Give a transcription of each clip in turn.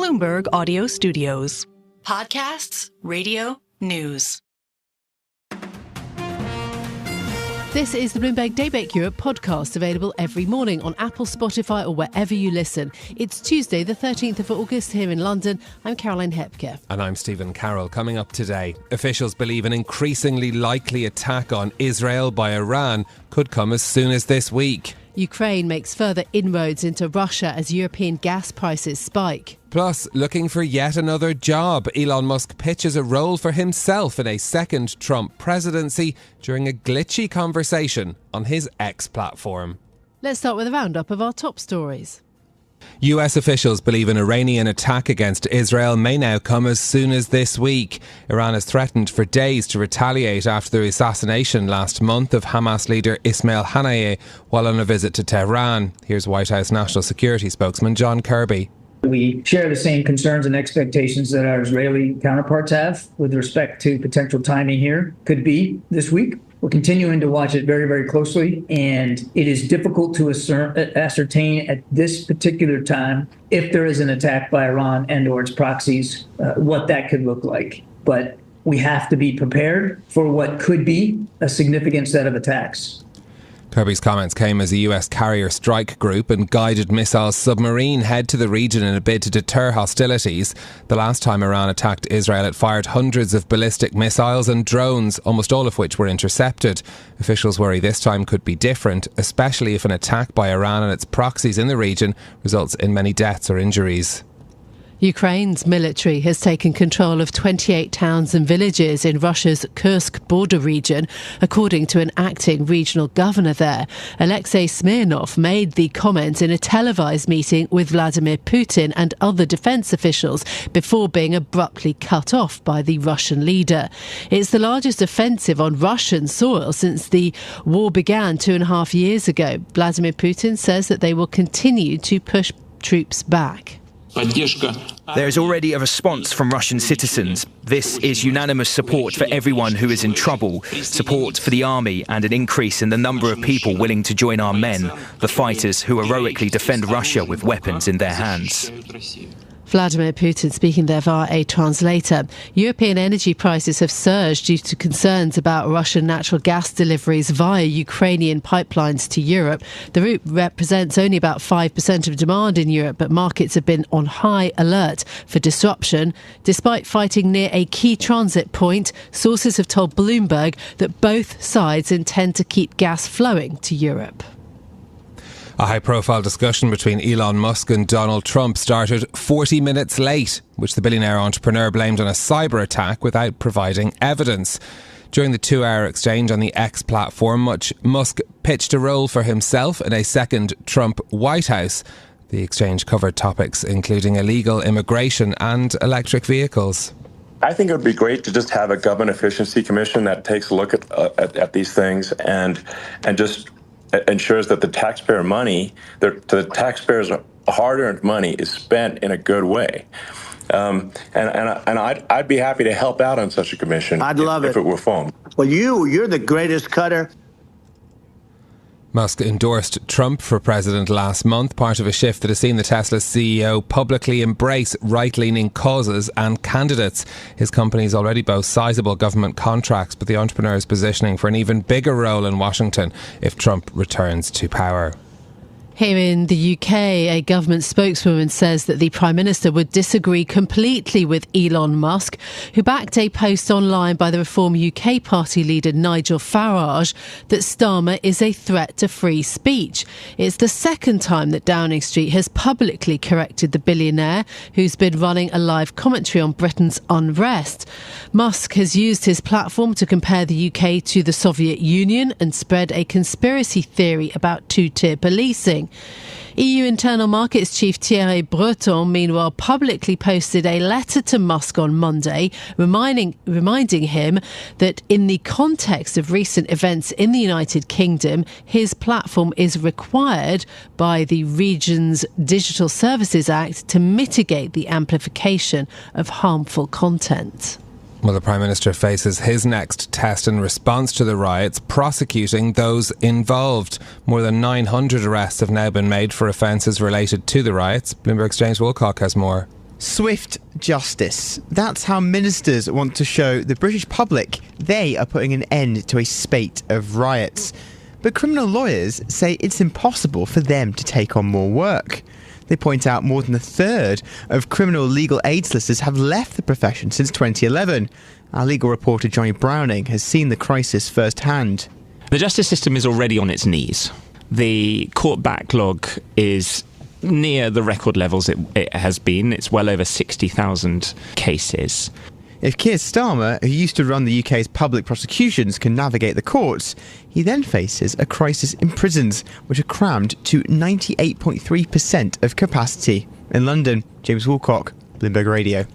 Bloomberg Audio Studios. Podcasts, radio, news. This is the Bloomberg Daybreak Europe podcast, available every morning on Apple, Spotify or wherever you listen. It's Tuesday, the 13th of August here in London. I'm Caroline Hepker. And I'm Stephen Carroll. Coming up today, officials believe an increasingly likely attack on Israel by Iran could come as soon as this week. Ukraine makes further inroads into Russia as European gas prices spike. Plus, looking for yet another job, Elon Musk pitches a role for himself in a second Trump presidency during a glitchy conversation on his X platform. Let's start with a roundup of our top stories. US officials believe an Iranian attack against Israel may now come as soon as this week. Iran has threatened for days to retaliate after the assassination last month of Hamas leader Ismail Haniyeh while on a visit to Tehran. Here's White House National Security spokesman John Kirby. We share the same concerns and expectations that our Israeli counterparts have with respect to potential timing here. Could be this week. We're continuing to watch it very, very closely, and it is difficult to ascertain at this particular time if there is an attack by Iran and or its proxies, what that could look like. But we have to be prepared for what could be a significant set of attacks. Kirby's comments came as a US carrier strike group and guided missile submarine head to the region in a bid to deter hostilities. The last time Iran attacked Israel, it fired hundreds of ballistic missiles and drones, almost all of which were intercepted. Officials worry this time could be different, especially if an attack by Iran and its proxies in the region results in many deaths or injuries. Ukraine's military has taken control of 28 towns and villages in Russia's Kursk border region, according to an acting regional governor there. Alexei Smirnov made the comment in a televised meeting with Vladimir Putin and other defence officials before being abruptly cut off by the Russian leader. It's the largest offensive on Russian soil since the war began 2.5 years ago. Vladimir Putin says that they will continue to push troops back. There is already a response from Russian citizens. This is unanimous support for everyone who is in trouble, support for the army and an increase in the number of people willing to join our men, the fighters who heroically defend Russia with weapons in their hands. Vladimir Putin speaking there via a translator. European energy prices have surged due to concerns about Russian natural gas deliveries via Ukrainian pipelines to Europe. The route represents only about 5% of demand in Europe, but markets have been on high alert for disruption. Despite fighting near a key transit point, sources have told Bloomberg that both sides intend to keep gas flowing to Europe. A high-profile discussion between Elon Musk and Donald Trump started 40 minutes late, which the billionaire entrepreneur blamed on a cyber attack without providing evidence. During the 2-hour exchange on the X platform, Musk pitched a role for himself in a second Trump White House. The exchange covered topics including illegal immigration and electric vehicles. I think it would be great to just have a government efficiency commission that takes a look at these things and just ensures that the taxpayer money, the taxpayers' hard-earned money, is spent in a good way. And I'd be happy to help out on such a commission. I'd love it if it were formed. Well, you're the greatest cutter. Musk endorsed Trump for president last month, part of a shift that has seen the Tesla CEO publicly embrace right-leaning causes and candidates. His companies already boast sizable government contracts, but the entrepreneur is positioning for an even bigger role in Washington if Trump returns to power. Here in the UK, a government spokeswoman says that the Prime Minister would disagree completely with Elon Musk, who backed a post online by the Reform UK Party leader Nigel Farage that Starmer is a threat to free speech. It's the second time that Downing Street has publicly corrected the billionaire, who's been running a live commentary on Britain's unrest. Musk has used his platform to compare the UK to the Soviet Union and spread a conspiracy theory about two-tier policing. EU Internal Markets Chief Thierry Breton, meanwhile, publicly posted a letter to Musk on Monday, reminding him that in the context of recent events in the United Kingdom, his platform is required by the region's Digital Services Act to mitigate the amplification of harmful content. Well, the Prime Minister faces his next test in response to the riots, prosecuting those involved. More than 900 arrests have now been made for offences related to the riots. Bloomberg's James Woolcock has more. Swift justice. That's how ministers want to show the British public they are putting an end to a spate of riots. But criminal lawyers say it's impossible for them to take on more work. They point out more than a third of criminal legal aid solicitors have left the profession since 2011. Our legal reporter Johnny Browning has seen the crisis firsthand. The justice system is already on its knees. The court backlog is near the record levels it has been. It's well over 60,000 cases. If Keir Starmer, who used to run the UK's public prosecutions, can navigate the courts, he then faces a crisis in prisons, which are crammed to 98.3% of capacity. In London, James Woolcock, Bloomberg Radio.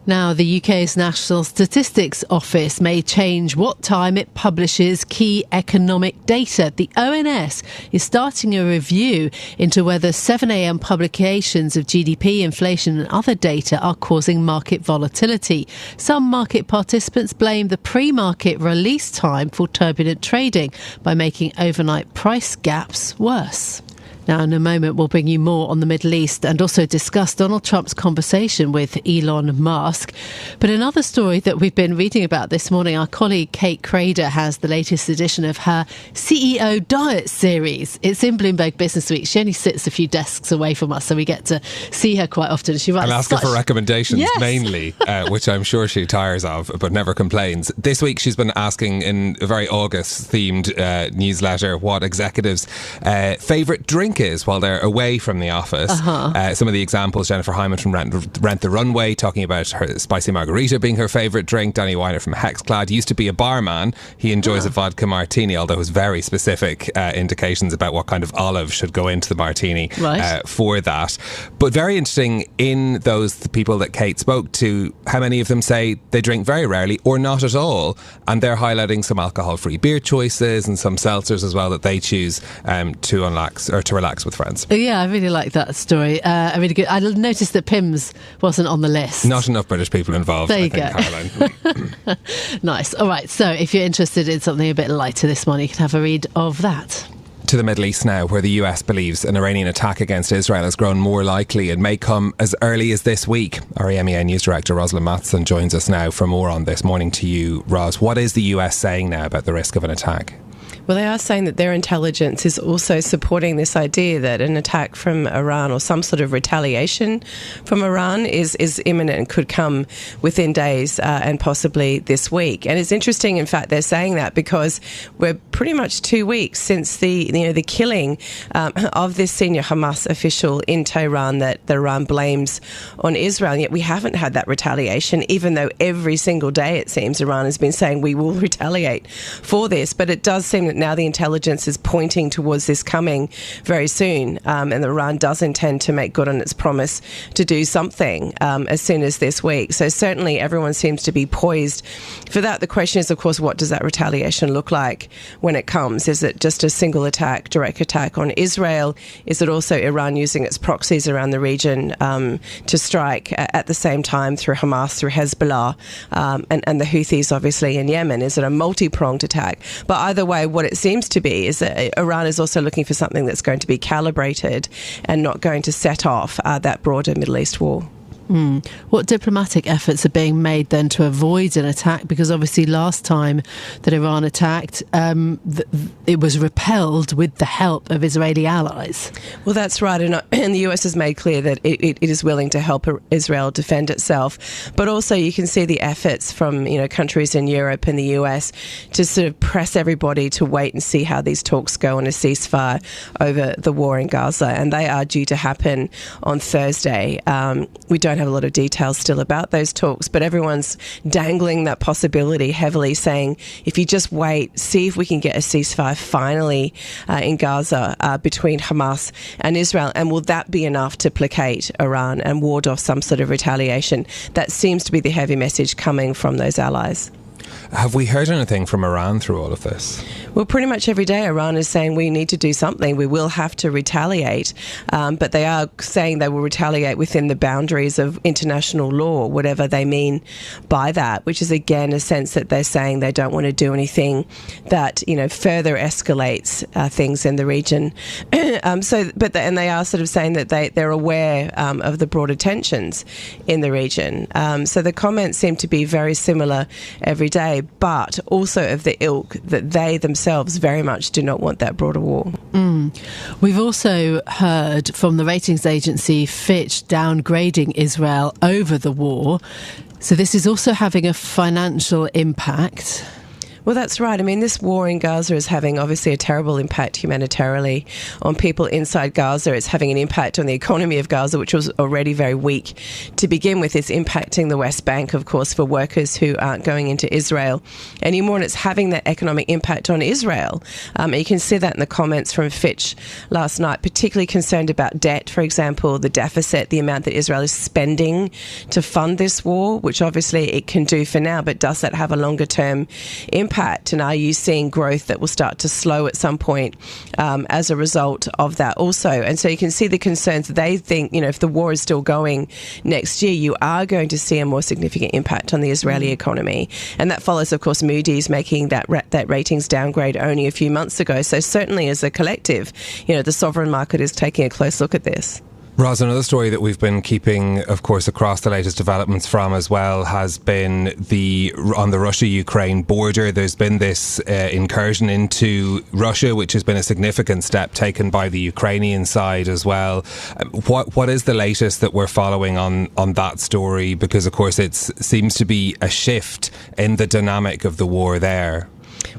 Now, the UK's National Statistics Office may change what time it publishes key economic data. The ONS is starting a review into whether 7 a.m. publications of GDP, inflation and other data are causing market volatility. Some market participants blame the pre-market release time for turbulent trading by making overnight price gaps worse. Now, in a moment, we'll bring you more on the Middle East and also discuss Donald Trump's conversation with Elon Musk. But another story that we've been reading about this morning, our colleague Kate Crader has the latest edition of her CEO Diet series. It's in Bloomberg Business Week. She only sits a few desks away from us, so we get to see her quite often. She writes and ask her for recommendations, mainly, which I'm sure she tires of, but never complains. This week, she's been asking in a very August-themed newsletter what executives' favourite drink is while they're away from the office. Some of the examples: Jennifer Hyman from Rent the Runway talking about her spicy margarita being her favourite drink. Danny Weiner from Hexclad used to be a barman. He enjoys a vodka martini, although has very specific indications about what kind of olive should go into the martini for that. But very interesting, in those people that Kate spoke to, how many of them say they drink very rarely or not at all, and they're highlighting some alcohol-free beer choices and some seltzers as well that they choose to relax with friends. Yeah, I really like that story. Really good. I noticed that Pimm's wasn't on the list. Not enough British people involved. There you go, Caroline. Nice. All right. So, if you're interested in something a bit lighter this morning, you can have a read of that. To the Middle East now, where the US believes an Iranian attack against Israel has grown more likely and may come as early as this week. Our EMEA News Director Rosalind Matheson joins us now for more on this. Morning to you, Ros. What is the US saying now about the risk of an attack? Well, they are saying that their intelligence is also supporting this idea that an attack from Iran or some sort of retaliation from Iran is imminent and could come within days and possibly this week. And it's interesting, in fact, they're saying that because we're pretty much 2 weeks since the killing of this senior Hamas official in Tehran that Iran blames on Israel. And yet we haven't had that retaliation, even though every single day, it seems, Iran has been saying we will retaliate for this. But it does seem that now the intelligence is pointing towards this coming very soon, and Iran does intend to make good on its promise to do something as soon as this week. So certainly everyone seems to be poised for that. The question is, of course, what does that retaliation look like when it comes? Is it just a single attack, direct attack on Israel? Is it also Iran using its proxies around the region to strike at the same time through Hamas, through Hezbollah, and the Houthis, obviously, in Yemen? Is it a multi-pronged attack? But either way, what it seems to be is that Iran is also looking for something that's going to be calibrated and not going to set off that broader Middle East war. What diplomatic efforts are being made then to avoid an attack? Because obviously last time that Iran attacked, it was repelled with the help of Israeli allies. Well, that's right. And the US has made clear that it is willing to help Israel defend itself. But also you can see the efforts from countries in Europe and the US to sort of press everybody to wait and see how these talks go on a ceasefire over the war in Gaza. And they are due to happen on Thursday. We don't have a lot of details still about those talks, but everyone's dangling that possibility heavily, saying if you just wait, see if we can get a ceasefire finally in Gaza between Hamas and Israel, and will that be enough to placate Iran and ward off some sort of retaliation? That seems to be the heavy message coming from those allies. Have we heard anything from Iran through all of this? Well, pretty much every day Iran is saying we need to do something. We will have to retaliate. But they are saying they will retaliate within the boundaries of international law, whatever they mean by that, which is, again, a sense that they're saying they don't want to do anything that, further escalates things in the region. And they are sort of saying that they're aware of the broader tensions in the region. So the comments seem to be very similar every day, but also of the ilk that they themselves very much do not want that broader war. We've also heard from the ratings agency Fitch downgrading Israel over the war. So this is also having a financial impact. Well, that's right. I mean, this war in Gaza is having obviously a terrible impact humanitarily on people inside Gaza. It's having an impact on the economy of Gaza, which was already very weak to begin with. It's impacting the West Bank, of course, for workers who aren't going into Israel anymore. And it's having that economic impact on Israel. And you can see that in the comments from Fitch last night, particularly concerned about debt, for example, the deficit, the amount that Israel is spending to fund this war, which obviously it can do for now, but does that have a longer term impact? And are you seeing growth that will start to slow at some point as a result of that also? And so you can see the concerns. They think, if the war is still going next year, you are going to see a more significant impact on the Israeli economy. And that follows, of course, Moody's making that ratings downgrade only a few months ago. So certainly as a collective, the sovereign market is taking a close look at this. Ros, another story that we've been keeping, of course, across the latest developments from as well has been on the Russia-Ukraine border. There's been this incursion into Russia, which has been a significant step taken by the Ukrainian side as well. What is the latest that we're following on that story? Because, of course, it seems to be a shift in the dynamic of the war there.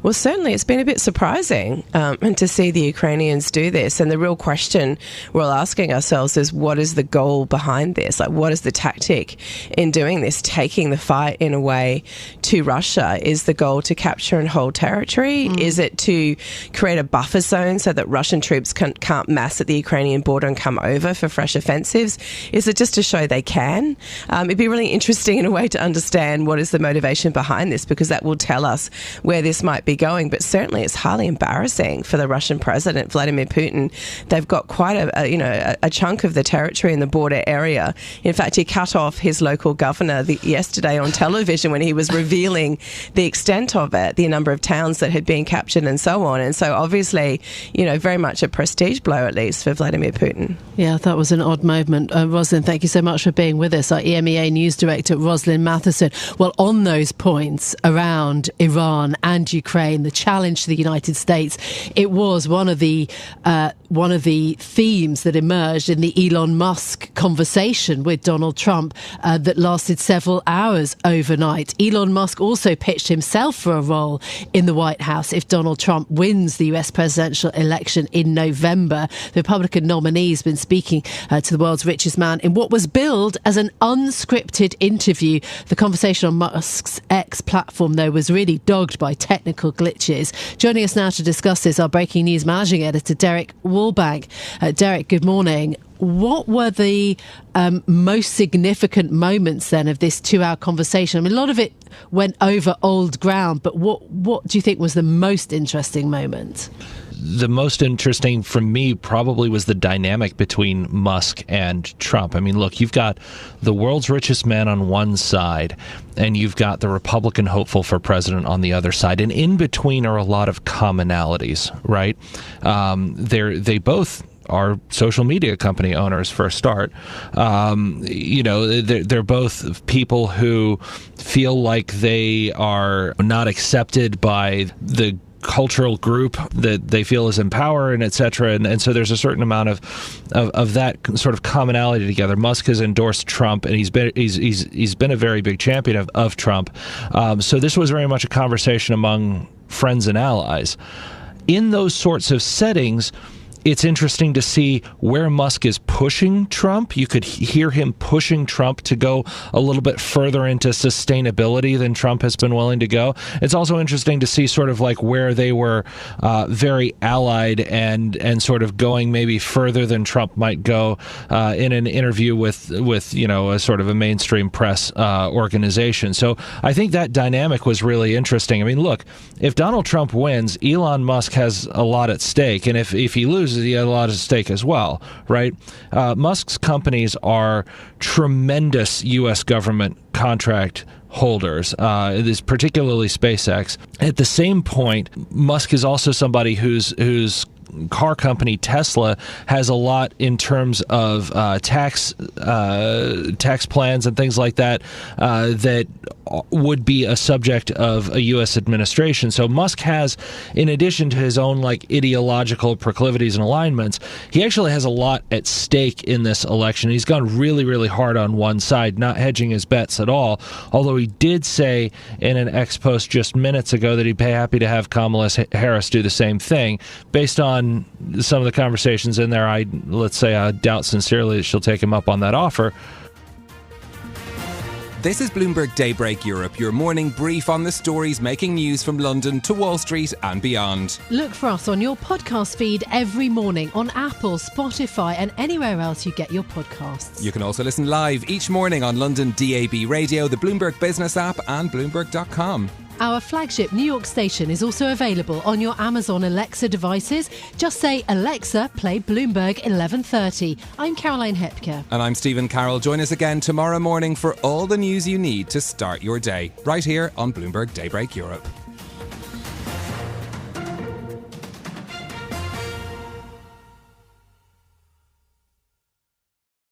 Well, certainly it's been a bit surprising to see the Ukrainians do this. And the real question we're all asking ourselves is, what is the goal behind this? Like, what is the tactic in doing this, taking the fight in a way to Russia? Is the goal to capture and hold territory? Is it to create a buffer zone so that Russian troops can't mass at the Ukrainian border and come over for fresh offensives? Is it just to show they can? It'd be really interesting in a way to understand what is the motivation behind this, because that will tell us where this might be going. But certainly it's highly embarrassing for the Russian president, Vladimir Putin. They've got quite a chunk of the territory in the border area. In fact, he cut off his local governor yesterday on television when he was revealing the extent of it, the number of towns that had been captured and so on. And so obviously, very much a prestige blow, at least, for Vladimir Putin. Yeah, that was an odd moment. Roslyn, thank you so much for being with us. Our EMEA News Director, Roslyn Matheson. Well, on those points around Iran and Ukraine, the challenge to the United States, it was one of the themes that emerged in the Elon Musk conversation with Donald Trump that lasted several hours overnight. Elon Musk also pitched himself for a role in the White House if Donald Trump wins the US presidential election in November. The Republican nominee has been speaking to the world's richest man in what was billed as an unscripted interview. The conversation on Musk's X platform, though, was really dogged by technical glitches. Joining us now to discuss this, our breaking news managing editor, Derek Wallbank. Derek, good morning. What were the most significant moments then of this 2-hour conversation? I mean, a lot of it went over old ground, but what do you think was the most interesting moment? The most interesting for me probably was the dynamic between Musk and Trump. I mean, look, you've got the world's richest man on one side, and you've got the Republican hopeful for president on the other side. And in between are a lot of commonalities, right? They both are social media company owners for a start. They're both people who feel like they are not accepted by the cultural group that they feel is in power, and et cetera. And so there's a certain amount of that sort of commonality together. Musk has endorsed Trump, and he's been a very big champion of Trump. So this was very much a conversation among friends and allies. In those sorts of settings, it's interesting to see where Musk is pushing Trump. You could hear him pushing Trump to go a little bit further into sustainability than Trump has been willing to go. It's also interesting to see sort of like where they were very allied and sort of going maybe further than Trump might go in an interview with a sort of a mainstream press organization. So I think that dynamic was really interesting. I mean, look, if Donald Trump wins, Elon Musk has a lot at stake, and if he loses, he has a lot at stake as well, right? Musk's companies are tremendous U.S. government contract holders, this particularly SpaceX. At the same point, Musk is also somebody whose car company Tesla has a lot in terms of tax plans and things like that that would be a subject of a U.S. administration. So Musk has, in addition to his own like ideological proclivities and alignments, he actually has a lot at stake in this election. He's gone really, really hard on one side, not hedging his bets at all, although he did say in an X post just minutes ago that he'd be happy to have Kamala Harris do the same thing. Based on some of the conversations in there, I doubt sincerely that she'll take him up on that offer. This is Bloomberg Daybreak Europe, your morning brief on the stories making news from London to Wall Street and beyond. Look for us on your podcast feed every morning on Apple, Spotify and anywhere else you get your podcasts. You can also listen live each morning on London DAB Radio, the Bloomberg Business app and Bloomberg.com. Our flagship New York station is also available on your Amazon Alexa devices. Just say, Alexa, play Bloomberg 1130. I'm Caroline Hepker. And I'm Stephen Carroll. Join us again tomorrow morning for all the news you need to start your day, right here on Bloomberg Daybreak Europe.